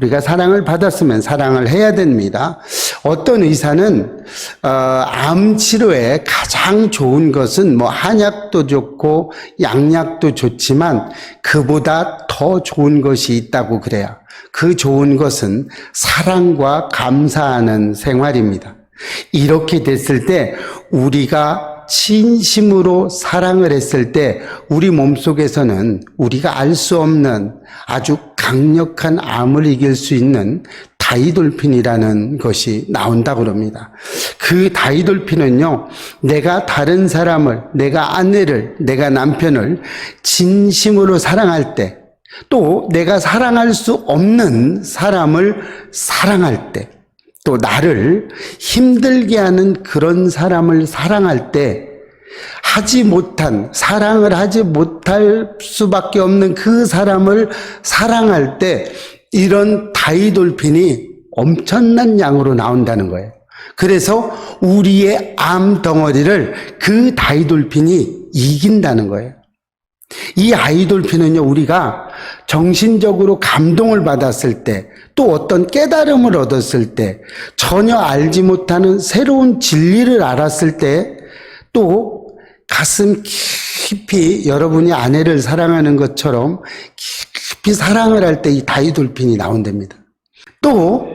우리가 사랑을 받았으면 사랑을 해야 됩니다. 어떤 의사는 암 치료에 가장 좋은 것은 뭐 한약도 좋고 양약도 좋지만 그보다 더 좋은 것이 있다고 그래요. 그 좋은 것은 사랑과 감사하는 생활입니다. 이렇게 됐을 때 우리가 진심으로 사랑을 했을 때 우리 몸속에서는 우리가 알 수 없는 아주 강력한 암을 이길 수 있는 다이돌핀이라는 것이 나온다고 그럽니다. 그 다이돌핀은요, 내가 다른 사람을, 내가 아내를, 내가 남편을 진심으로 사랑할 때, 또 내가 사랑할 수 없는 사람을 사랑할 때, 또 나를 힘들게 하는 그런 사람을 사랑할 때 사랑을 하지 못할 수밖에 없는 그 사람을 사랑할 때 이런 다이돌핀이 엄청난 양으로 나온다는 거예요. 그래서 우리의 암 덩어리를 그 다이돌핀이 이긴다는 거예요. 이 아이돌핀은요, 우리가 정신적으로 감동을 받았을 때, 또 어떤 깨달음을 얻었을 때, 전혀 알지 못하는 새로운 진리를 알았을 때, 또 가슴 깊이 여러분이 아내를 사랑하는 것처럼 깊이 사랑을 할 때 이 다이돌핀이 나온답니다. 또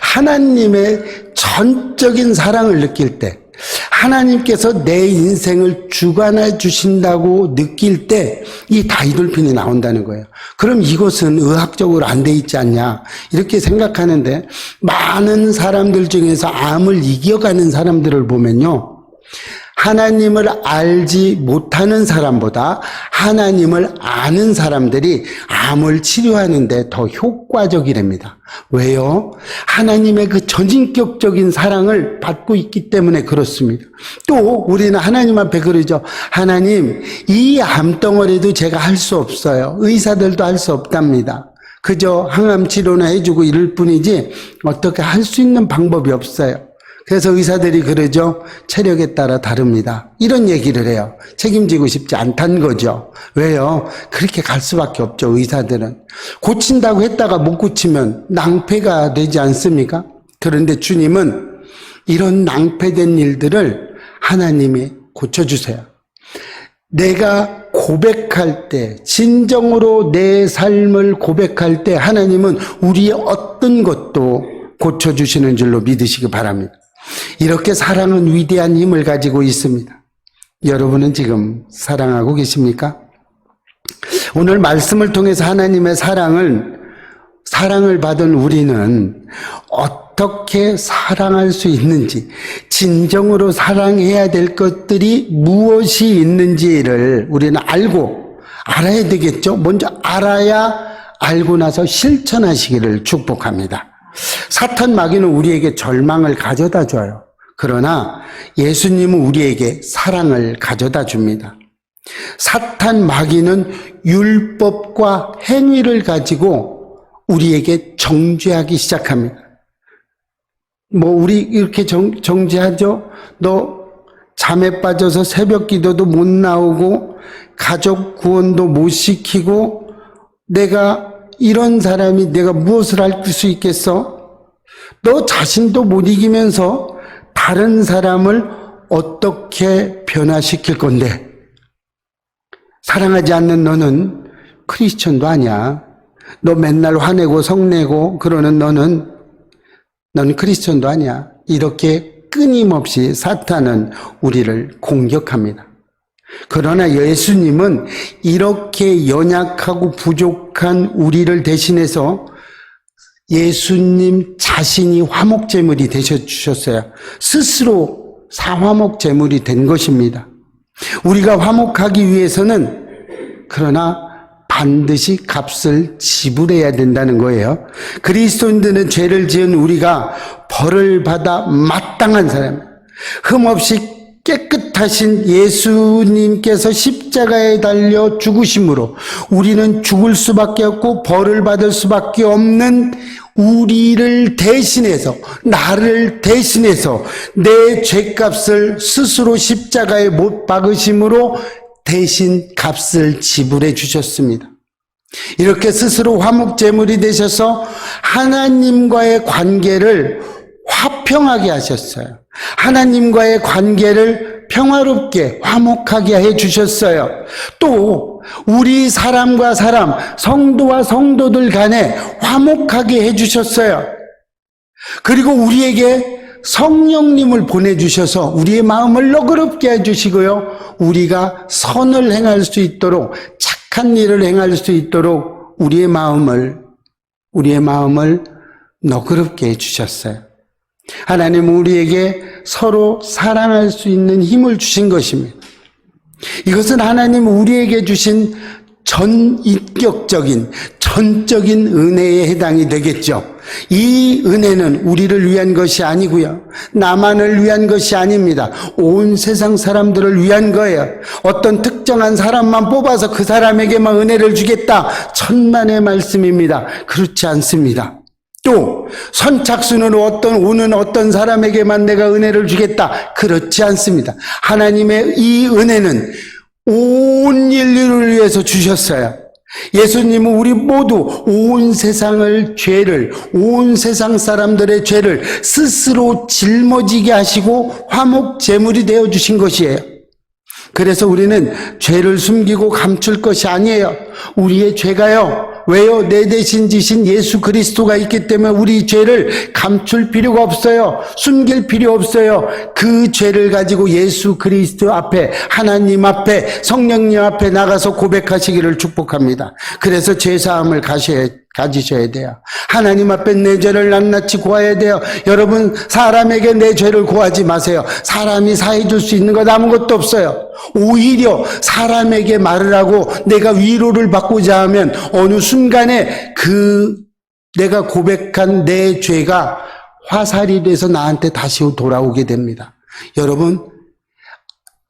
하나님의 전적인 사랑을 느낄 때, 하나님께서 내 인생을 주관해 주신다고 느낄 때 이 다이돌핀이 나온다는 거예요. 그럼 이것은 의학적으로 안 돼 있지 않냐 이렇게 생각하는데, 많은 사람들 중에서 암을 이겨가는 사람들을 보면요, 하나님을 알지 못하는 사람보다 하나님을 아는 사람들이 암을 치료하는데 더 효과적이랍니다. 왜요? 하나님의 그 전인격적인 사랑을 받고 있기 때문에 그렇습니다. 또 우리는 하나님 앞에 그러죠. 하나님, 이 암덩어리도 제가 할 수 없어요. 의사들도 할 수 없답니다. 그저 항암 치료나 해주고 이럴 뿐이지 어떻게 할 수 있는 방법이 없어요. 그래서 의사들이 그러죠. 체력에 따라 다릅니다. 이런 얘기를 해요. 책임지고 싶지 않다는 거죠. 왜요? 그렇게 갈 수밖에 없죠. 의사들은. 고친다고 했다가 못 고치면 낭패가 되지 않습니까? 그런데 주님은 이런 낭패된 일들을 하나님이 고쳐주세요. 내가 고백할 때, 진정으로 내 삶을 고백할 때 하나님은 우리의 어떤 것도 고쳐주시는 줄로 믿으시기 바랍니다. 이렇게 사랑은 위대한 힘을 가지고 있습니다. 여러분은 지금 사랑하고 계십니까? 오늘 말씀을 통해서 하나님의 사랑을 받은 우리는 어떻게 사랑할 수 있는지, 진정으로 사랑해야 될 것들이 무엇이 있는지를 우리는 알아야 되겠죠? 먼저 알아야 알고 나서 실천하시기를 축복합니다. 사탄 마귀는 우리에게 절망을 가져다 줘요. 그러나 예수님은 우리에게 사랑을 가져다 줍니다. 사탄 마귀는 율법과 행위를 가지고 우리에게 정죄하기 시작합니다. 우리 이렇게 정죄하죠? 너 잠에 빠져서 새벽 기도도 못 나오고 가족 구원도 못 시키고 내가 이런 사람이 내가 무엇을 할 수 있겠어? 너 자신도 못 이기면서 다른 사람을 어떻게 변화시킬 건데? 사랑하지 않는 너는 크리스천도 아니야. 너 맨날 화내고 성내고 그러는 너는 크리스천도 아니야. 이렇게 끊임없이 사탄은 우리를 공격합니다. 그러나 예수님은 이렇게 연약하고 부족한 우리를 대신해서 예수님 자신이 화목제물이 되셔주셨어요. 스스로 사화목제물이 된 것입니다. 우리가 화목하기 위해서는 그러나 반드시 값을 지불해야 된다는 거예요. 그리스도인들은 죄를 지은 우리가 벌을 받아 마땅한 사람, 흠없이 깨끗하신 예수님께서 십자가에 달려 죽으심으로 우리는 죽을 수밖에 없고 벌을 받을 수밖에 없는 우리를 대신해서, 나를 대신해서 내 죄값을 스스로 십자가에 못 박으심으로 대신 값을 지불해 주셨습니다. 이렇게 스스로 화목제물이 되셔서 하나님과의 관계를 화평하게 하셨어요. 하나님과의 관계를 평화롭게 화목하게 해주셨어요. 또 우리 사람과 사람, 성도와 성도들 간에 화목하게 해주셨어요. 그리고 우리에게 성령님을 보내주셔서 우리의 마음을 너그럽게 해주시고요. 우리가 선을 행할 수 있도록, 착한 일을 행할 수 있도록 우리의 마음을 너그럽게 해주셨어요. 하나님은 우리에게 서로 사랑할 수 있는 힘을 주신 것입니다. 이것은 하나님 우리에게 주신 전인격적인, 전적인 은혜에 해당이 되겠죠. 이 은혜는 우리를 위한 것이 아니고요. 나만을 위한 것이 아닙니다. 온 세상 사람들을 위한 거예요. 어떤 특정한 사람만 뽑아서 그 사람에게만 은혜를 주겠다. 천만의 말씀입니다. 그렇지 않습니다. 또 선착순으로 오는 어떤 사람에게만 내가 은혜를 주겠다. 그렇지 않습니다. 하나님의 이 은혜는 온 인류를 위해서 주셨어요. 예수님은 우리 모두 온 세상을 온 세상 사람들의 죄를 스스로 짊어지게 하시고 화목제물이 되어주신 것이에요. 그래서 우리는 죄를 숨기고 감출 것이 아니에요. 우리의 죄가요. 왜요? 내 대신 지신 예수 그리스도가 있기 때문에 우리 죄를 감출 필요가 없어요. 숨길 필요 없어요. 그 죄를 가지고 예수 그리스도 앞에, 하나님 앞에, 성령님 앞에 나가서 고백하시기를 축복합니다. 그래서 죄사함을 가지셔야 돼요. 하나님 앞에 내 죄를 낱낱이 고해야 돼요. 여러분, 사람에게 내 죄를 고하지 마세요. 사람이 사해줄 수 있는 것 아무것도 없어요. 오히려 사람에게 말을 하고 내가 위로를 받고자 하면 어느 순간에 내가 고백한 내 죄가 화살이 돼서 나한테 다시 돌아오게 됩니다.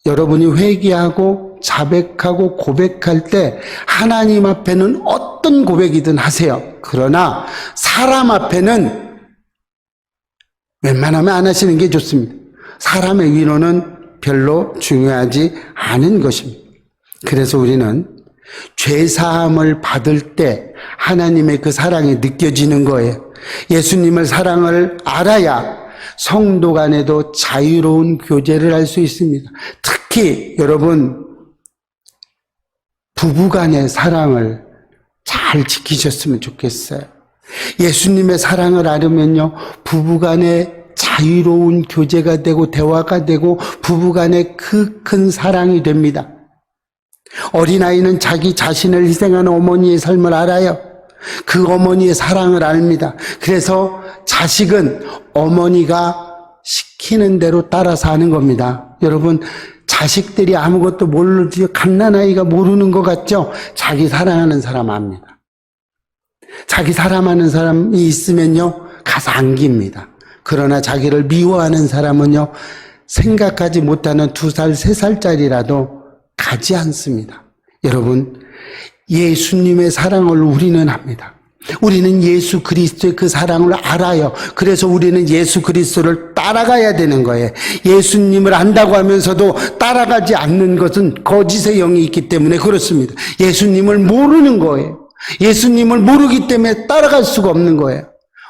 여러분이 회개하고 자백하고 고백할 때 하나님 앞에는 어떤 고백이든 하세요. 그러나 사람 앞에는 웬만하면 안 하시는 게 좋습니다. 사람의 위로는 별로 중요하지 않은 것입니다. 그래서 우리는 죄사함을 받을 때 하나님의 그 사랑이 느껴지는 거예요. 예수님을 사랑을 알아야 성도 간에도 자유로운 교제를 할 수 있습니다. 특히 여러분, 부부 간의 사랑을 잘 지키셨으면 좋겠어요. 예수님의 사랑을 알으면요, 부부 간에 자유로운 교제가 되고 대화가 되고 부부 간에 그 큰 사랑이 됩니다. 어린아이는 자기 자신을 희생하는 어머니의 삶을 알아요. 그 어머니의 사랑을 압니다. 그래서 자식은 어머니가 시키는 대로 따라서 하는 겁니다. 여러분, 자식들이 아무것도 모르지, 갓난아이가 모르는 것 같죠? 자기 사랑하는 사람 압니다. 자기 사랑하는 사람이 있으면요, 가서 안깁니다. 그러나 자기를 미워하는 사람은요, 생각하지 못하는 2살, 3살짜리라도 가지 않습니다. 여러분, 예수님의 사랑을 우리는 합니다. 우리는 예수 그리스도의 그 사랑을 알아요. 그래서 우리는 예수 그리스도를 따라가야 되는 거예요. 예수님을 안다고 하면서도 따라가지 않는 것은 거짓의 영이 있기 때문에 그렇습니다. 예수님을 모르는 거예요. 예수님을 모르기 때문에 따라갈 수가 없는 거예요.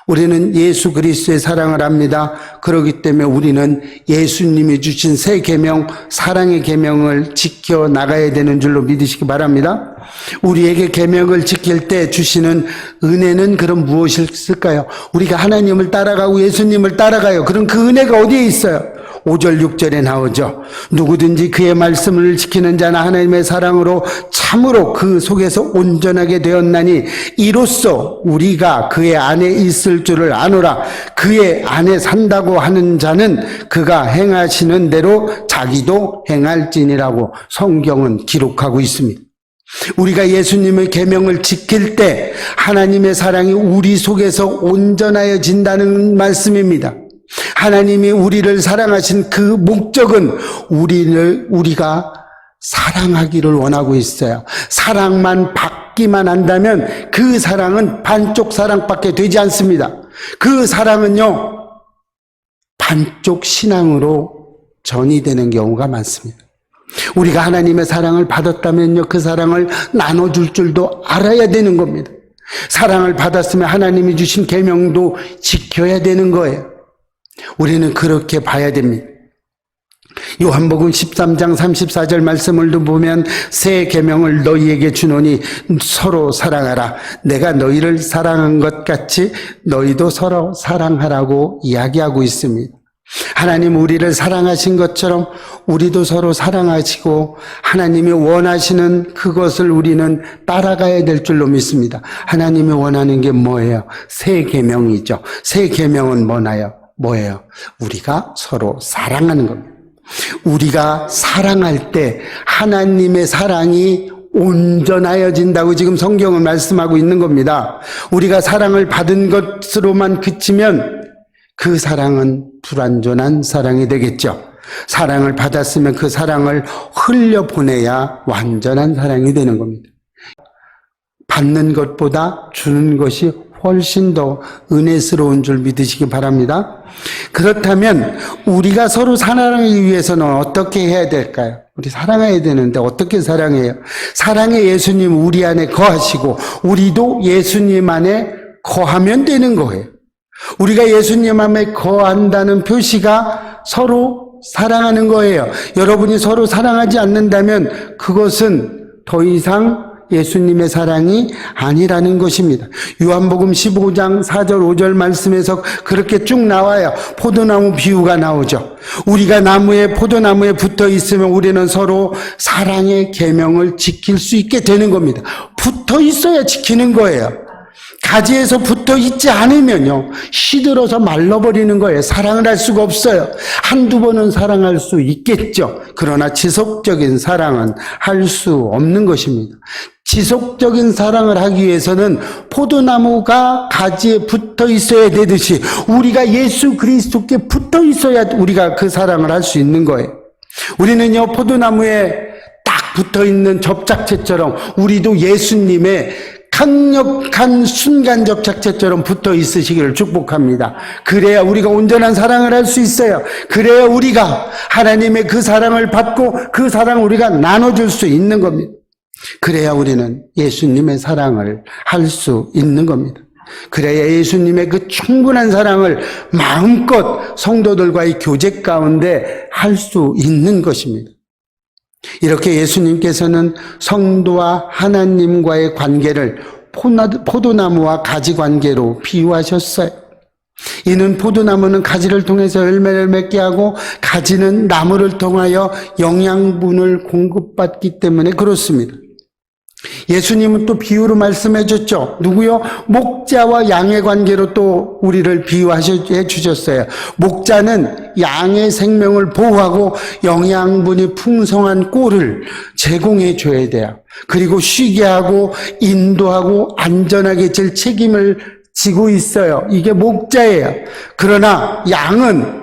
우리는 예수 그리스도의 사랑을 압니다. 그렇기 때문에 우리는 예수님이 주신 새 계명, 사랑의 계명을 지켜 나가야 되는 줄로 믿으시기 바랍니다. 우리에게 계명을 지킬 때 주시는 은혜는 그럼 무엇일까요? 우리가 하나님을 따라가고 예수님을 따라가요. 그럼 그 은혜가 어디에 있어요? 5절 6절에 나오죠. 누구든지 그의 말씀을 지키는 자나 하나님의 사랑으로 참으로 그 속에서 온전하게 되었나니 이로써 우리가 그의 안에 있을 줄을 아노라. 그의 안에 산다고 하는 자는 그가 행하시는 대로 자기도 행할지니라고 성경은 기록하고 있습니다. 우리가 예수님의 계명을 지킬 때 하나님의 사랑이 우리 속에서 온전하여진다는 말씀입니다. 하나님이 우리를 사랑하신 그 목적은 우리가 사랑하기를 원하고 있어요. 사랑만 받기만 한다면 그 사랑은 반쪽 사랑밖에 되지 않습니다. 그 사랑은요, 반쪽 신앙으로 전이되는 경우가 많습니다. 우리가 하나님의 사랑을 받았다면요, 그 사랑을 나눠줄 줄도 알아야 되는 겁니다. 사랑을 받았으면 하나님이 주신 계명도 지켜야 되는 거예요. 우리는 그렇게 봐야 됩니다. 요한복음 13장 34절 말씀을 보면 새 계명을 너희에게 주노니 서로 사랑하라. 내가 너희를 사랑한 것 같이 너희도 서로 사랑하라고 이야기하고 있습니다. 하나님 우리를 사랑하신 것처럼 우리도 서로 사랑하시고 하나님이 원하시는 그것을 우리는 따라가야 될 줄로 믿습니다. 하나님이 원하는 게 뭐예요? 새 계명이죠. 새 계명은 뭐예요? 우리가 서로 사랑하는 겁니다. 우리가 사랑할 때 하나님의 사랑이 온전하여진다고 지금 성경은 말씀하고 있는 겁니다. 우리가 사랑을 받은 것으로만 그치면 그 사랑은 불완전한 사랑이 되겠죠. 사랑을 받았으면 그 사랑을 흘려보내야 완전한 사랑이 되는 겁니다. 받는 것보다 주는 것이 훨씬 더 은혜스러운 줄 믿으시기 바랍니다. 그렇다면 우리가 서로 사랑하기 위해서는 어떻게 해야 될까요? 우리 사랑해야 되는데 어떻게 사랑해요? 사랑의 예수님 우리 안에 거하시고 우리도 예수님 안에 거하면 되는 거예요. 우리가 예수님 안에 거한다는 표시가 서로 사랑하는 거예요. 여러분이 서로 사랑하지 않는다면 그것은 더 이상 예수님의 사랑이 아니라는 것입니다. 요한복음 15장 4절 5절 말씀에서 그렇게 쭉 나와요. 포도나무 비유가 나오죠. 우리가 포도나무에 붙어 있으면 우리는 서로 사랑의 계명을 지킬 수 있게 되는 겁니다. 붙어 있어야 지키는 거예요. 가지에서 붙어 있지 않으면요, 시들어서 말라버리는 거예요. 사랑을 할 수가 없어요. 한두 번은 사랑할 수 있겠죠. 그러나 지속적인 사랑은 할 수 없는 것입니다. 지속적인 사랑을 하기 위해서는 포도나무가 가지에 붙어 있어야 되듯이 우리가 예수 그리스도께 붙어 있어야 우리가 그 사랑을 할 수 있는 거예요. 우리는요, 포도나무에 딱 붙어 있는 접착제처럼 우리도 예수님의 강력한 순간적 착체처럼 붙어 있으시기를 축복합니다. 그래야 우리가 온전한 사랑을 할 수 있어요. 그래야 우리가 하나님의 그 사랑을 받고 그 사랑을 우리가 나눠줄 수 있는 겁니다. 그래야 우리는 예수님의 사랑을 할 수 있는 겁니다. 그래야 예수님의 그 충분한 사랑을 마음껏 성도들과의 교제 가운데 할 수 있는 것입니다. 이렇게 예수님께서는 성도와 하나님과의 관계를 포도나무와 가지 관계로 비유하셨어요. 이는 포도나무는 가지를 통해서 열매를 맺게 하고 가지는 나무를 통하여 영양분을 공급받기 때문에 그렇습니다. 예수님은 또 비유로 말씀해 줬죠. 누구요? 목자와 양의 관계로 또 우리를 비유해 주셨어요. 목자는 양의 생명을 보호하고 영양분이 풍성한 꼴을 제공해 줘야 돼요. 그리고 쉬게 하고 인도하고 안전하게 질 책임을 지고 있어요. 이게 목자예요. 그러나 양은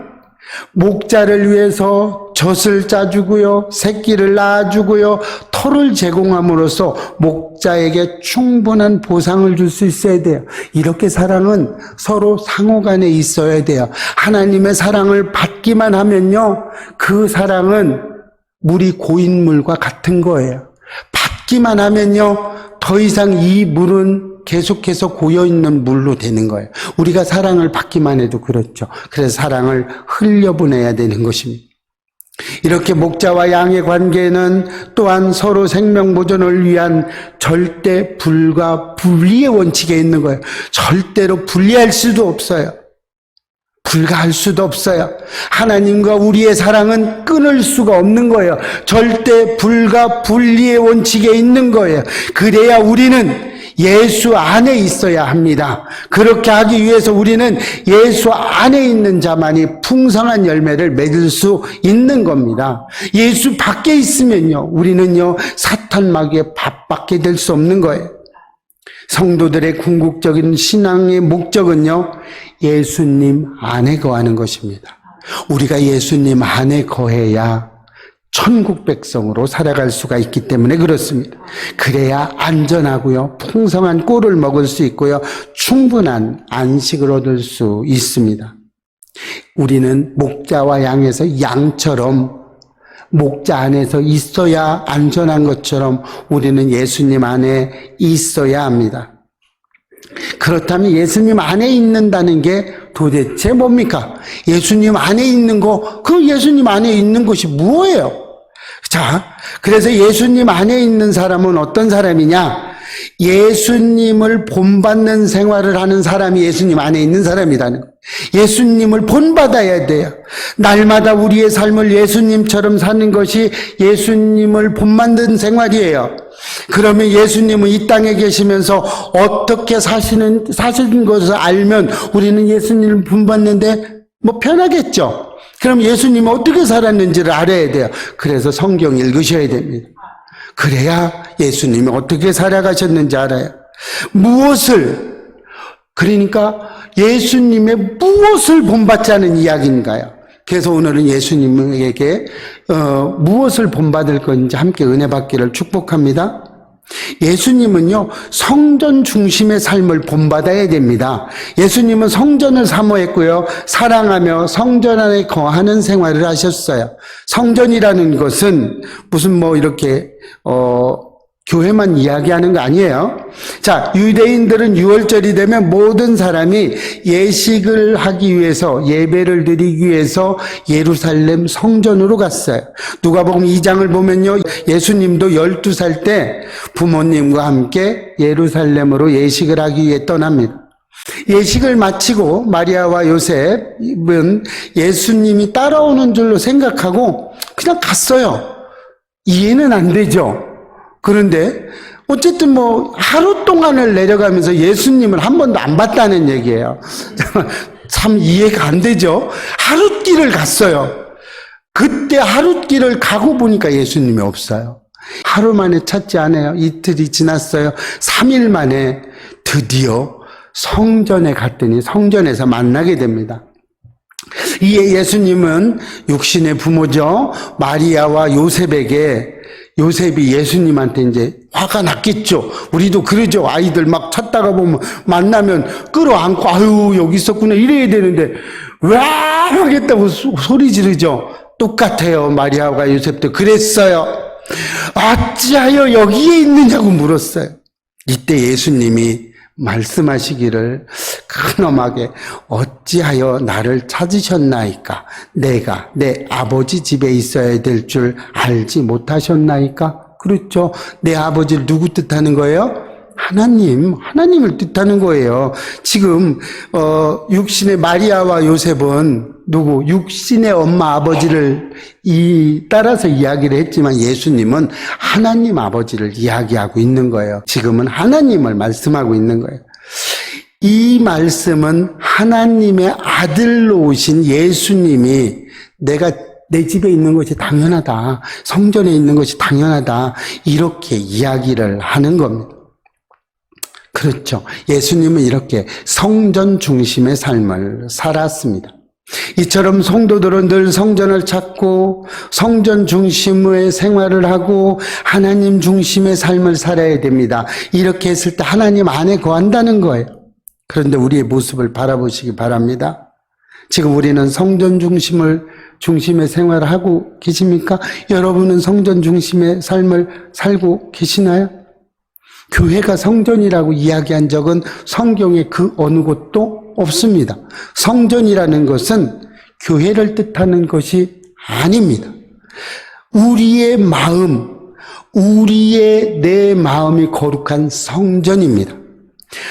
목자를 위해서 젖을 짜주고요, 새끼를 낳아주고요, 털을 제공함으로써 목자에게 충분한 보상을 줄 수 있어야 돼요. 이렇게 사랑은 서로 상호간에 있어야 돼요. 하나님의 사랑을 받기만 하면요, 그 사랑은 물이 고인 물과 같은 거예요. 받기만 하면요, 더 이상 이 물은 계속해서 고여있는 물로 되는 거예요. 우리가 사랑을 받기만 해도 그렇죠. 그래서 사랑을 흘려보내야 되는 것입니다. 이렇게 목자와 양의 관계는 또한 서로 생명 보존을 위한 절대 불과 분리의 원칙에 있는 거예요. 절대로 분리할 수도 없어요. 불가할 수도 없어요. 하나님과 우리의 사랑은 끊을 수가 없는 거예요. 절대 불가 분리의 원칙에 있는 거예요. 그래야 우리는 예수 안에 있어야 합니다. 그렇게 하기 위해서 우리는 예수 안에 있는 자만이 풍성한 열매를 맺을 수 있는 겁니다. 예수 밖에 있으면요, 우리는요, 사탄 마귀의 밥밖에 될 수 없는 거예요. 성도들의 궁극적인 신앙의 목적은요, 예수님 안에 거하는 것입니다. 우리가 예수님 안에 거해야 천국 백성으로 살아갈 수가 있기 때문에 그렇습니다. 그래야 안전하고요, 풍성한 꿀을 먹을 수 있고요, 충분한 안식을 얻을 수 있습니다. 우리는 목자와 양에서 양처럼 목자 안에서 있어야 안전한 것처럼 우리는 예수님 안에 있어야 합니다. 그렇다면 예수님 안에 있는다는 게 도대체 뭡니까? 예수님 안에 있는 거, 그 예수님 안에 있는 것이 무엇이에요? 자, 그래서 예수님 안에 있는 사람은 어떤 사람이냐? 예수님을 본받는 생활을 하는 사람이 예수님 안에 있는 사람이라는 거예요. 예수님을 본받아야 돼요. 날마다 우리의 삶을 예수님처럼 사는 것이 예수님을 본받는 생활이에요. 그러면 예수님은 이 땅에 계시면서 어떻게 사시는 것을 알면 우리는 예수님을 본받는데 편하겠죠. 그럼 예수님이 어떻게 살았는지를 알아야 돼요. 그래서 성경 읽으셔야 됩니다. 그래야 예수님이 어떻게 살아가셨는지 알아요. 그러니까 예수님의 무엇을 본받자는 이야기인가요? 그래서 오늘은 예수님에게 무엇을 본받을 건지 함께 은혜 받기를 축복합니다. 예수님은요, 성전 중심의 삶을 본받아야 됩니다. 예수님은 성전을 사모했고요, 사랑하며 성전 안에 거하는 생활을 하셨어요. 성전이라는 것은 무슨 이렇게 교회만 이야기하는 거 아니에요. 자, 유대인들은 6월절이 되면 모든 사람이 예식을 하기 위해서, 예배를 드리기 위해서 예루살렘 성전으로 갔어요. 누가복음 2장을 보면요, 예수님도 12살 때 부모님과 함께 예루살렘으로 예식을 하기 위해 떠납니다. 예식을 마치고 마리아와 요셉은 예수님이 따라오는 줄로 생각하고 그냥 갔어요. 이해는 안 되죠. 그런데 어쨌든 하루 동안을 내려가면서 예수님을 한 번도 안 봤다는 얘기예요. 참 이해가 안 되죠. 하룻길을 갔어요. 그때 하룻길을 가고 보니까 예수님이 없어요. 하루 만에 찾지 않아요. 이틀이 지났어요. 3일 만에 드디어 성전에 갔더니 성전에서 만나게 됩니다. 이에 예수님은 육신의 부모죠. 마리아와 요셉이 예수님한테 이제 화가 났겠죠. 우리도 그러죠. 아이들 막 찾다가 보면 만나면 끌어안고 아유 여기 있었구나 이래야 되는데 왜 하겠다고 소리 지르죠. 똑같아요. 마리아와 요셉도 그랬어요. 어찌하여 여기에 있느냐고 물었어요. 이때 예수님이 말씀하시기를 근엄하게 어찌하여 나를 찾으셨나이까? 내가 내 아버지 집에 있어야 될 줄 알지 못하셨나이까? 그렇죠. 내 아버지를 누구 뜻하는 거예요? 하나님을 뜻하는 거예요. 지금 육신의 마리아와 요셉은 누구? 육신의 엄마 아버지를 따라서 이야기를 했지만 예수님은 하나님 아버지를 이야기하고 있는 거예요. 지금은 하나님을 말씀하고 있는 거예요. 이 말씀은 하나님의 아들로 오신 예수님이 내가 내 집에 있는 것이 당연하다. 성전에 있는 것이 당연하다. 이렇게 이야기를 하는 겁니다. 그렇죠. 예수님은 이렇게 성전 중심의 삶을 살았습니다. 이처럼 성도들은 늘 성전을 찾고 성전 중심의 생활을 하고 하나님 중심의 삶을 살아야 됩니다. 이렇게 했을 때 하나님 안에 거한다는 거예요. 그런데 우리의 모습을 바라보시기 바랍니다. 지금 우리는 성전 중심의 생활을 하고 계십니까? 여러분은 성전 중심의 삶을 살고 계시나요? 교회가 성전이라고 이야기한 적은 성경에 그 어느 곳도 없습니다. 성전이라는 것은 교회를 뜻하는 것이 아닙니다. 우리의 내 마음이 거룩한 성전입니다.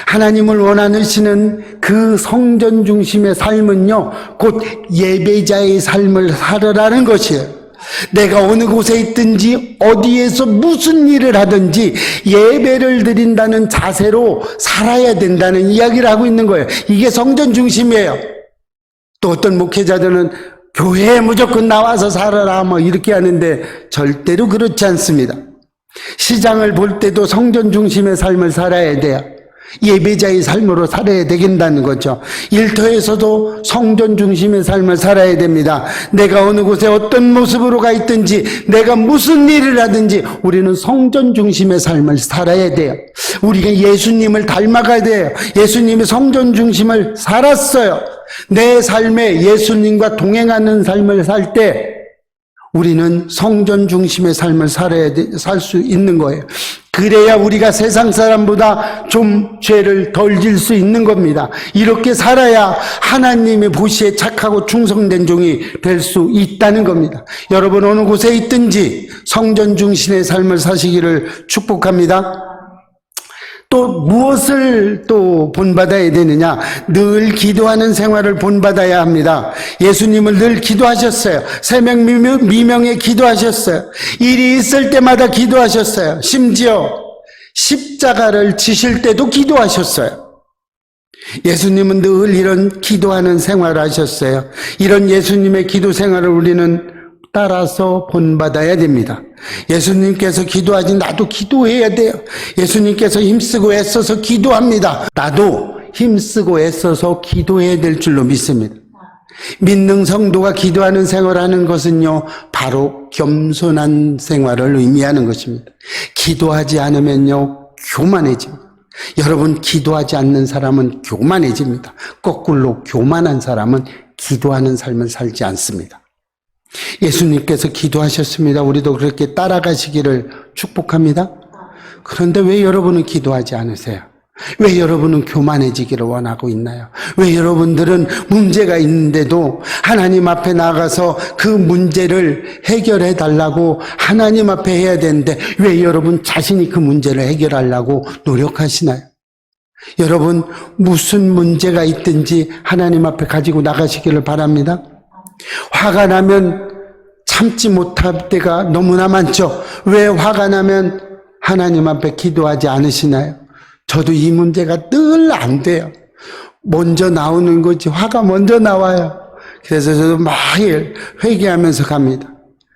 하나님을 원하시는 그 성전 중심의 삶은요, 곧 예배자의 삶을 살아라는 것이에요. 내가 어느 곳에 있든지 어디에서 무슨 일을 하든지 예배를 드린다는 자세로 살아야 된다는 이야기를 하고 있는 거예요. 이게 성전 중심이에요. 또 어떤 목회자들은 교회에 무조건 나와서 살아라 이렇게 하는데 절대로 그렇지 않습니다. 시장을 볼 때도 성전 중심의 삶을 살아야 돼요. 예배자의 삶으로 살아야 되겠다는 거죠. 일터에서도 성전 중심의 삶을 살아야 됩니다. 내가 어느 곳에 어떤 모습으로 가 있든지 내가 무슨 일을 하든지 우리는 성전 중심의 삶을 살아야 돼요. 우리가 예수님을 닮아가야 돼요. 예수님이 성전 중심을 살았어요. 내 삶에 예수님과 동행하는 삶을 살 때 우리는 성전 중심의 삶을 살 수 있는 거예요. 그래야 우리가 세상 사람보다 좀 죄를 덜 질 수 있는 겁니다. 이렇게 살아야 하나님의 보시에 착하고 충성된 종이 될 수 있다는 겁니다. 여러분 어느 곳에 있든지 성전 중심의 삶을 사시기를 축복합니다. 또 무엇을 또 본받아야 되느냐? 늘 기도하는 생활을 본받아야 합니다. 예수님을 늘 기도하셨어요. 새벽 미명에 기도하셨어요. 일이 있을 때마다 기도하셨어요. 심지어 십자가를 지실 때도 기도하셨어요. 예수님은 늘 이런 기도하는 생활을 하셨어요. 이런 예수님의 기도 생활을 우리는 따라서 본받아야 됩니다. 예수님께서 기도하지 나도 기도해야 돼요. 예수님께서 힘쓰고 애써서 기도합니다. 나도 힘쓰고 애써서 기도해야 될 줄로 믿습니다. 믿는 성도가 기도하는 생활을 하는 것은요, 바로 겸손한 생활을 의미하는 것입니다. 기도하지 않으면요, 교만해집니다. 여러분, 기도하지 않는 사람은 교만해집니다. 거꾸로 교만한 사람은 기도하는 삶을 살지 않습니다. 예수님께서 기도하셨습니다. 우리도 그렇게 따라가시기를 축복합니다. 그런데 왜 여러분은 기도하지 않으세요? 왜 여러분은 교만해지기를 원하고 있나요? 왜 여러분들은 문제가 있는데도 하나님 앞에 나가서 그 문제를 해결해 달라고 하나님 앞에 해야 되는데 왜 여러분 자신이 그 문제를 해결하려고 노력하시나요? 여러분 무슨 문제가 있든지 하나님 앞에 가지고 나가시기를 바랍니다. 화가 나면 참지 못할 때가 너무나 많죠. 왜 화가 나면 하나님 앞에 기도하지 않으시나요? 저도 이 문제가 늘 안 돼요. 먼저 나오는 거지 화가 먼저 나와요. 그래서 저도 매일 회개하면서 갑니다.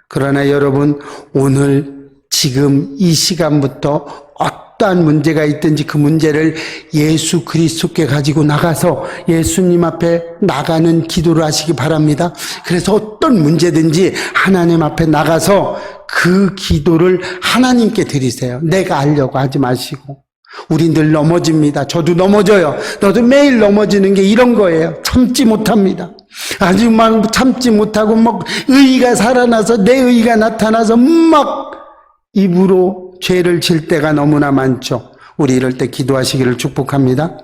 그러나 여러분 오늘 지금 이 시간부터 어떠한 문제가 있든지 그 문제를 예수 그리스도께 가지고 나가서 예수님 앞에 나가는 기도를 하시기 바랍니다. 그래서 어떤 문제든지 하나님 앞에 나가서 그 기도를 하나님께 드리세요. 내가 하려고 하지 마시고. 우린 늘 넘어집니다. 저도 넘어져요. 너도 매일 넘어지는 게 이런 거예요. 참지 못합니다. 아주 막 참지 못하고 막 의의가 살아나서 내 의의가 나타나서 막 입으로 죄를 질 때가 너무나 많죠. 우리 이럴 때 기도하시기를 축복합니다.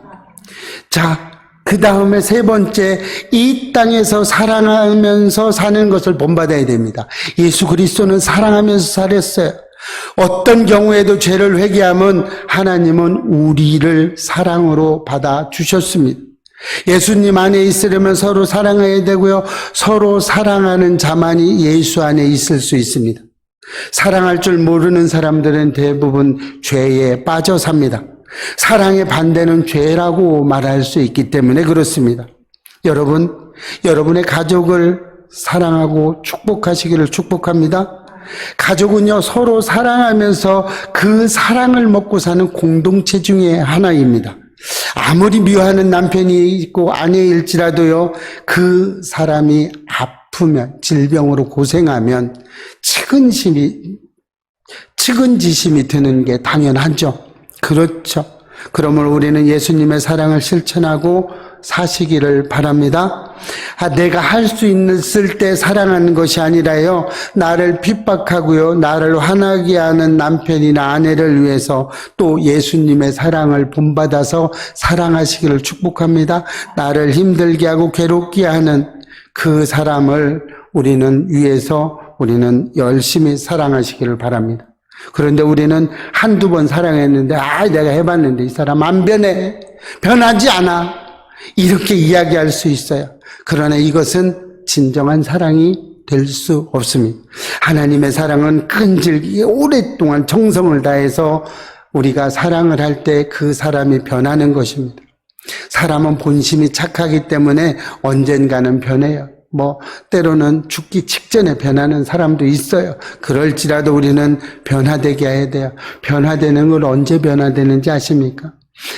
자, 그 다음에 세 번째, 이 땅에서 사랑하면서 사는 것을 본받아야 됩니다. 예수 그리스도는 사랑하면서 살았어요. 어떤 경우에도 죄를 회개하면 하나님은 우리를 사랑으로 받아주셨습니다. 예수님 안에 있으려면 서로 사랑해야 되고요. 서로 사랑하는 자만이 예수 안에 있을 수 있습니다. 사랑할 줄 모르는 사람들은 대부분 죄에 빠져 삽니다. 사랑의 반대는 죄라고 말할 수 있기 때문에 그렇습니다. 여러분, 여러분의 가족을 사랑하고 축복하시기를 축복합니다. 가족은요, 서로 사랑하면서 그 사랑을 먹고 사는 공동체 중에 하나입니다. 아무리 미워하는 남편이 있고 아내일지라도요, 그 사람이 아프면, 질병으로 고생하면 측은지심이 드는 게 당연하죠. 그렇죠. 그러면 우리는 예수님의 사랑을 실천하고 사시기를 바랍니다. 내가 할 수 있을 때 사랑하는 것이 아니라요, 나를 핍박하고요, 나를 화나게 하는 남편이나 아내를 위해서 또 예수님의 사랑을 본받아서 사랑하시기를 축복합니다. 나를 힘들게 하고 괴롭게 하는 그 사람을 우리는 위해서 우리는 열심히 사랑하시기를 바랍니다. 그런데 우리는 한두 번 사랑했는데 내가 해봤는데 이 사람 안 변해, 변하지 않아, 이렇게 이야기할 수 있어요. 그러나 이것은 진정한 사랑이 될 수 없습니다. 하나님의 사랑은 끈질기게 오랫동안 정성을 다해서 우리가 사랑을 할 때 그 사람이 변하는 것입니다. 사람은 본심이 착하기 때문에 언젠가는 변해요. 때로는 죽기 직전에 변하는 사람도 있어요. 그럴지라도 우리는 변화되게 해야 돼요. 변화되는 걸 언제 변화되는지 아십니까?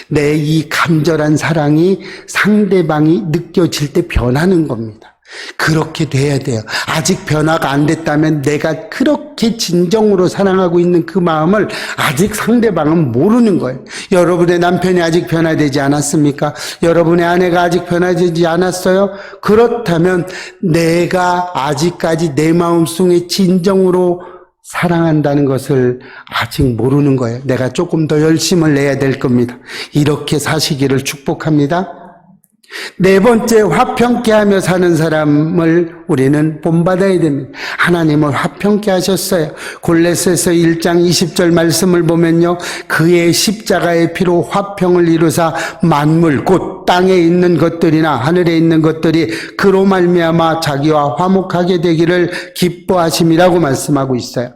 내 이 간절한 사랑이 상대방이 느껴질 때 변하는 겁니다. 그렇게 돼야 돼요. 아직 변화가 안 됐다면 내가 그렇게 진정으로 사랑하고 있는 그 마음을 아직 상대방은 모르는 거예요. 여러분의 남편이 아직 변화되지 않았습니까? 여러분의 아내가 아직 변화되지 않았어요? 그렇다면 내가 아직까지 내 마음속에 진정으로 사랑한다는 것을 아직 모르는 거예요. 내가 조금 더 열심을 내야 될 겁니다. 이렇게 사시기를 축복합니다. 네 번째, 화평케 하며 사는 사람을 우리는 본받아야 됩니다. 하나님을 화평케 하셨어요. 골로새서 1장 20절 말씀을 보면요, 그의 십자가의 피로 화평을 이루사 만물 곧 땅에 있는 것들이나 하늘에 있는 것들이 그로 말미암아 자기와 화목하게 되기를 기뻐하심이라고 말씀하고 있어요.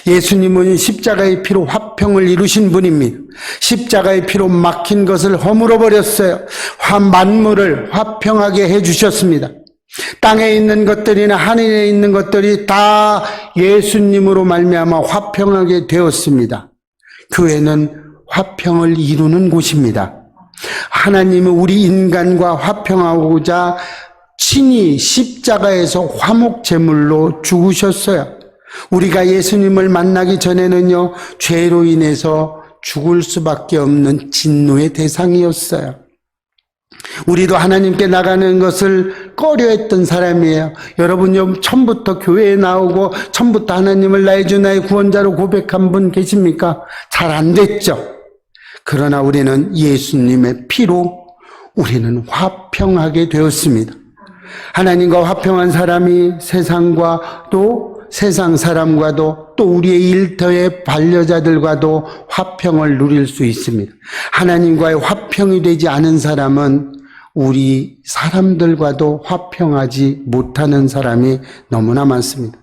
예수님은 십자가의 피로 화평을 이루신 분입니다. 십자가의 피로 막힌 것을 허물어 버렸어요. 만물을 화평하게 해주셨습니다. 땅에 있는 것들이나 하늘에 있는 것들이 다 예수님으로 말미암아 화평하게 되었습니다. 교회는 화평을 이루는 곳입니다. 하나님은 우리 인간과 화평하고자 친히 십자가에서 화목제물로 죽으셨어요. 우리가 예수님을 만나기 전에는요, 죄로 인해서 죽을 수밖에 없는 진노의 대상이었어요. 우리도 하나님께 나가는 것을 꺼려했던 사람이에요. 여러분요, 처음부터 교회에 나오고 처음부터 하나님을 나의 주 나의 구원자로 고백한 분 계십니까? 잘 안 됐죠. 그러나 우리는 예수님의 피로 우리는 화평하게 되었습니다. 하나님과 화평한 사람이 세상과 또 세상 사람과도 또 우리의 일터의 반려자들과도 화평을 누릴 수 있습니다. 하나님과의 화평이 되지 않은 사람은 우리 사람들과도 화평하지 못하는 사람이 너무나 많습니다.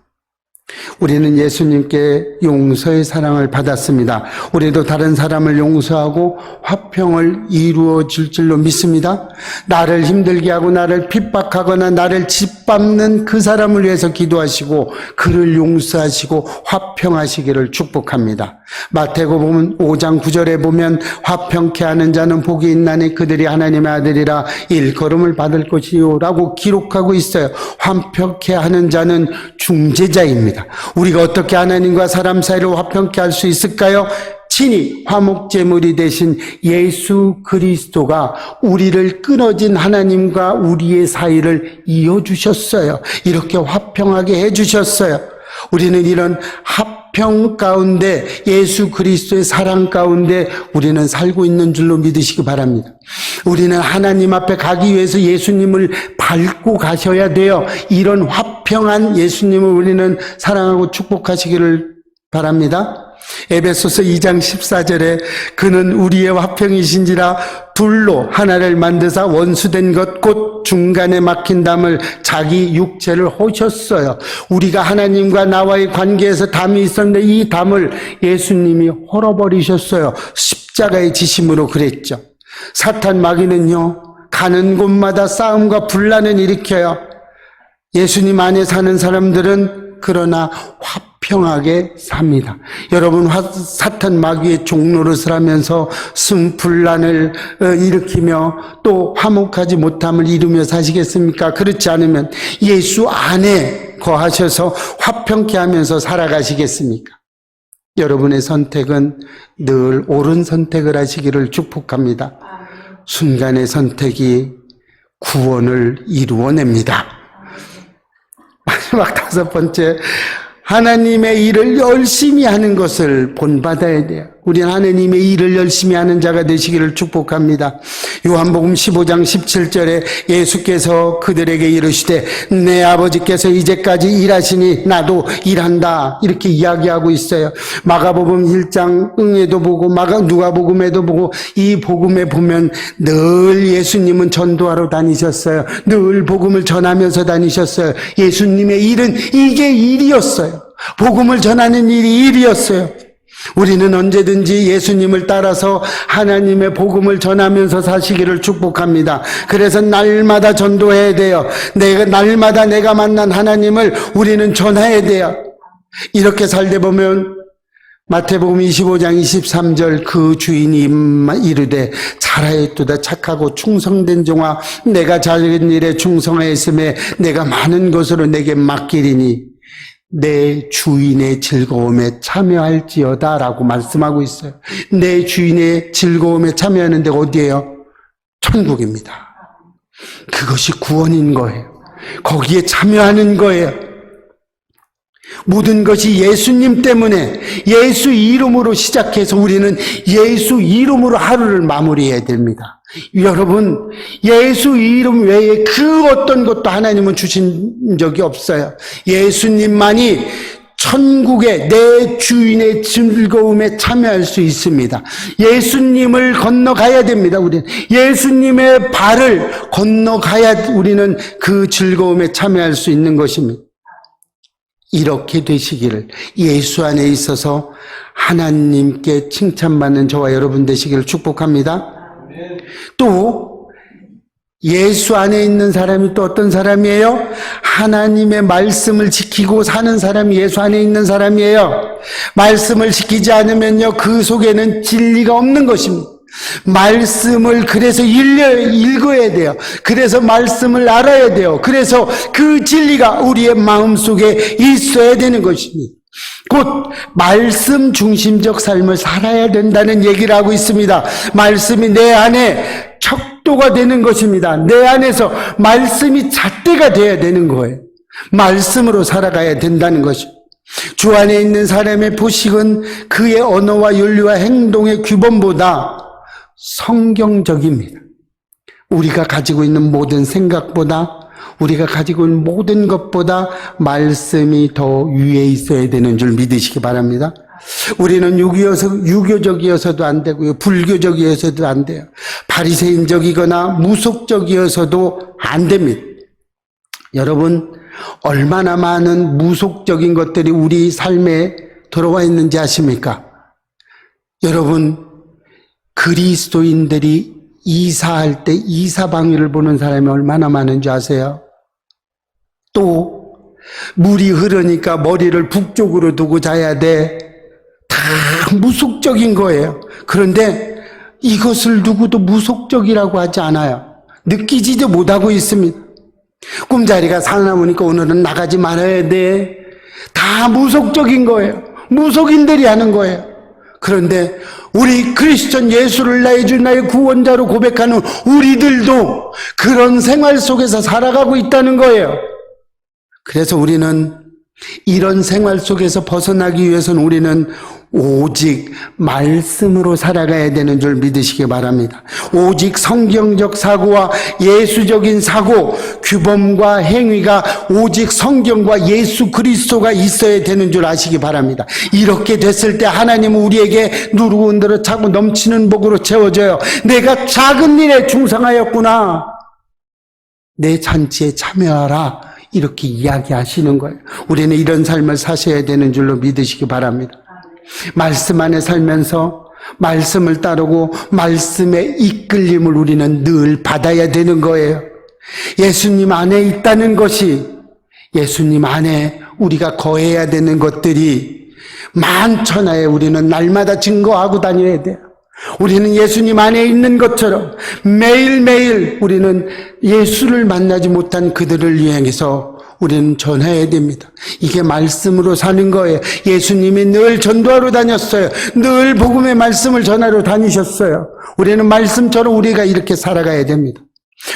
우리는 예수님께 용서의 사랑을 받았습니다. 우리도 다른 사람을 용서하고 화평을 이루어 줄 줄로 믿습니다. 나를 힘들게 하고 나를 핍박하거나 나를 짓밟는 그 사람을 위해서 기도하시고 그를 용서하시고 화평하시기를 축복합니다. 마태복음 5장 9절에 보면 화평케 하는 자는 복이 있나니 그들이 하나님의 아들이라 일컬음을 받을 것이요 라고 기록하고 있어요. 화평케 하는 자는 중재자입니다. 우리가 어떻게 하나님과 사람 사이를 화평케 할 수 있을까요? 친히 화목제물이 되신 예수 그리스도가 우리를 끊어진 하나님과 우리의 사이를 이어주셨어요. 이렇게 화평하게 해주셨어요. 우리는 이런 화평 가운데 예수 그리스도의 사랑 가운데 우리는 살고 있는 줄로 믿으시기 바랍니다. 우리는 하나님 앞에 가기 위해서 예수님을 밟고 가셔야 돼요. 이런 화평한 예수님을 우리는 사랑하고 축복하시기를 바랍니다. 에베소서 2장 14절에 그는 우리의 화평이신지라 둘로 하나를 만드사 원수된 것 곧 중간에 막힌 담을 자기 육체를 허셨어요. 우리가 하나님과 나와의 관계에서 담이 있었는데 이 담을 예수님이 헐어버리셨어요. 십자가의 지심으로 그랬죠. 사탄 마귀는요, 가는 곳마다 싸움과 분란을 일으켜요. 예수님 안에 사는 사람들은 그러나 화평하게 삽니다. 여러분, 사탄 마귀의 종노릇을 하면서 분란을 일으키며 또 화목하지 못함을 이루며 사시겠습니까? 그렇지 않으면 예수 안에 거하셔서 화평케 하면서 살아가시겠습니까? 여러분의 선택은 늘 옳은 선택을 하시기를 축복합니다. 순간의 선택이 구원을 이루어냅니다. 마지막 다섯 번째, 하나님의 일을 열심히 하는 것을 본받아야 돼요. 우리는 하나님의 일을 열심히 하는 자가 되시기를 축복합니다. 요한복음 15장 17절에 예수께서 그들에게 이르시되 내 아버지께서 이제까지 일하시니 나도 일한다, 이렇게 이야기하고 있어요. 마가복음 1장에도 보고 누가복음에도 보고 이 복음에 보면 늘 예수님은 전도하러 다니셨어요. 늘 복음을 전하면서 다니셨어요. 예수님의 일은 이게 일이었어요. 복음을 전하는 일이 일이었어요. 우리는 언제든지 예수님을 따라서 하나님의 복음을 전하면서 사시기를 축복합니다. 그래서 날마다 전도해야 돼요. 날마다 내가 만난 하나님을 우리는 전해야 돼요. 이렇게 살다 보면 마태복음 25장 23절 그 주인이 이르되 잘하였도다 착하고 충성된 종아 내가 작은 일에 충성하였음에 내가 많은 것으로 내게 맡기리니 내 주인의 즐거움에 참여할지어다 라고 말씀하고 있어요. 내 주인의 즐거움에 참여하는 데가 어디예요? 천국입니다. 그것이 구원인 거예요. 거기에 참여하는 거예요. 모든 것이 예수님 때문에 예수 이름으로 시작해서 우리는 예수 이름으로 하루를 마무리해야 됩니다. 여러분, 예수 이름 외에 그 어떤 것도 하나님은 주신 적이 없어요. 예수님만이 천국의 내 주인의 즐거움에 참여할 수 있습니다. 예수님을 건너가야 됩니다. 우리는 예수님의 발을 건너가야 우리는 그 즐거움에 참여할 수 있는 것입니다. 이렇게 되시기를, 예수 안에 있어서 하나님께 칭찬받는 저와 여러분 되시기를 축복합니다. 또 예수 안에 있는 사람이 또 어떤 사람이에요? 하나님의 말씀을 지키고 사는 사람이 예수 안에 있는 사람이에요. 말씀을 지키지 않으면요, 그 속에는 진리가 없는 것입니다. 말씀을 그래서 읽어야 돼요. 그래서 말씀을 알아야 돼요. 그래서 그 진리가 우리의 마음속에 있어야 되는 것입니다. 곧 말씀 중심적 삶을 살아야 된다는 얘기를 하고 있습니다. 말씀이 내 안에 척도가 되는 것입니다. 내 안에서 말씀이 잣대가 돼야 되는 거예요. 말씀으로 살아가야 된다는 것입니다. 주 안에 있는 사람의 포식은 그의 언어와 윤리와 행동의 규범보다 성경적입니다. 우리가 가지고 있는 모든 생각보다, 우리가 가지고 있는 모든 것보다 말씀이 더 위에 있어야 되는 줄 믿으시기 바랍니다. 우리는 유교적이어서도 안 되고요, 불교적이어서도 안 돼요. 바리새인적이거나 무속적이어서도 안 됩니다. 여러분, 얼마나 많은 무속적인 것들이 우리 삶에 들어와 있는지 아십니까? 여러분, 그리스도인들이 이사할 때 이사방위를 보는 사람이 얼마나 많은지 아세요? 또 물이 흐르니까 머리를 북쪽으로 두고 자야 돼. 다 무속적인 거예요. 그런데 이것을 누구도 무속적이라고 하지 않아요. 느끼지도 못하고 있습니다. 꿈자리가 사나우니까 오늘은 나가지 말아야 돼. 다 무속적인 거예요. 무속인들이 하는 거예요. 그런데 우리 크리스천 예수를 나의 주 나의 구원자로 고백하는 우리들도 그런 생활 속에서 살아가고 있다는 거예요. 그래서 우리는 이런 생활 속에서 벗어나기 위해서는 우리는 오직 말씀으로 살아가야 되는 줄 믿으시기 바랍니다. 오직 성경적 사고와 예수적인 사고, 규범과 행위가 오직 성경과 예수 그리스도가 있어야 되는 줄 아시기 바랍니다. 이렇게 됐을 때 하나님은 우리에게 누르고 흔들어 차고 넘치는 복으로 채워져요. 내가 작은 일에 충성하였구나, 내 잔치에 참여하라, 이렇게 이야기하시는 거예요. 우리는 이런 삶을 사셔야 되는 줄로 믿으시기 바랍니다. 말씀 안에 살면서 말씀을 따르고 말씀의 이끌림을 우리는 늘 받아야 되는 거예요. 예수님 안에 있다는 것이, 예수님 안에 우리가 거해야 되는 것들이 만천하에 우리는 날마다 증거하고 다녀야 돼요. 우리는 예수님 안에 있는 것처럼 매일매일 우리는 예수를 만나지 못한 그들을 향해서 우리는 전해야 됩니다. 이게 말씀으로 사는 거예요. 예수님이 늘 전도하러 다녔어요. 늘 복음의 말씀을 전하러 다니셨어요. 우리는 말씀처럼 우리가 이렇게 살아가야 됩니다.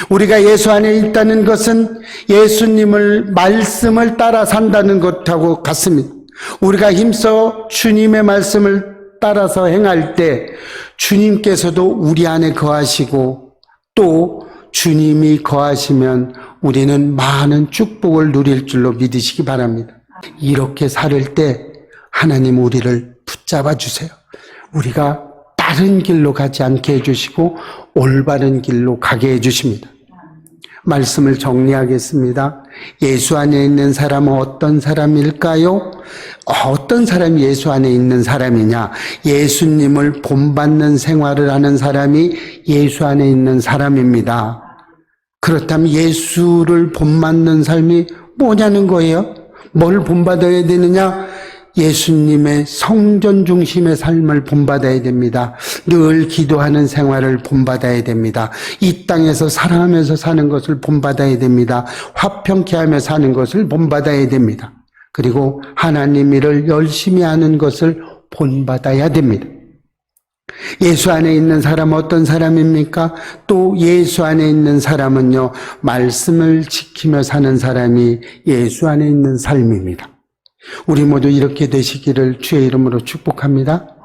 우리가 예수 안에 있다는 것은 예수님을 말씀을 따라 산다는 것하고 같습니다. 우리가 힘써 주님의 말씀을 따라서 행할 때 주님께서도 우리 안에 거하시고, 또 주님이 거하시면 우리는 많은 축복을 누릴 줄로 믿으시기 바랍니다. 이렇게 살 때 하나님 우리를 붙잡아 주세요. 우리가 다른 길로 가지 않게 해주시고 올바른 길로 가게 해주십니다. 말씀을 정리하겠습니다. 예수 안에 있는 사람은 어떤 사람일까요? 어떤 사람이 예수 안에 있는 사람이냐? 예수님을 본받는 생활을 하는 사람이 예수 안에 있는 사람입니다. 그렇다면 예수를 본받는 삶이 뭐냐는 거예요? 뭘 본받아야 되느냐? 예수님의 성전 중심의 삶을 본받아야 됩니다. 늘 기도하는 생활을 본받아야 됩니다. 이 땅에서 사랑하면서 사는 것을 본받아야 됩니다. 화평케 하며 사는 것을 본받아야 됩니다. 그리고 하나님 일을 열심히 하는 것을 본받아야 됩니다. 예수 안에 있는 사람은 어떤 사람입니까? 또 예수 안에 있는 사람은요, 말씀을 지키며 사는 사람이 예수 안에 있는 삶입니다. 우리 모두 이렇게 되시기를 주의 이름으로 축복합니다.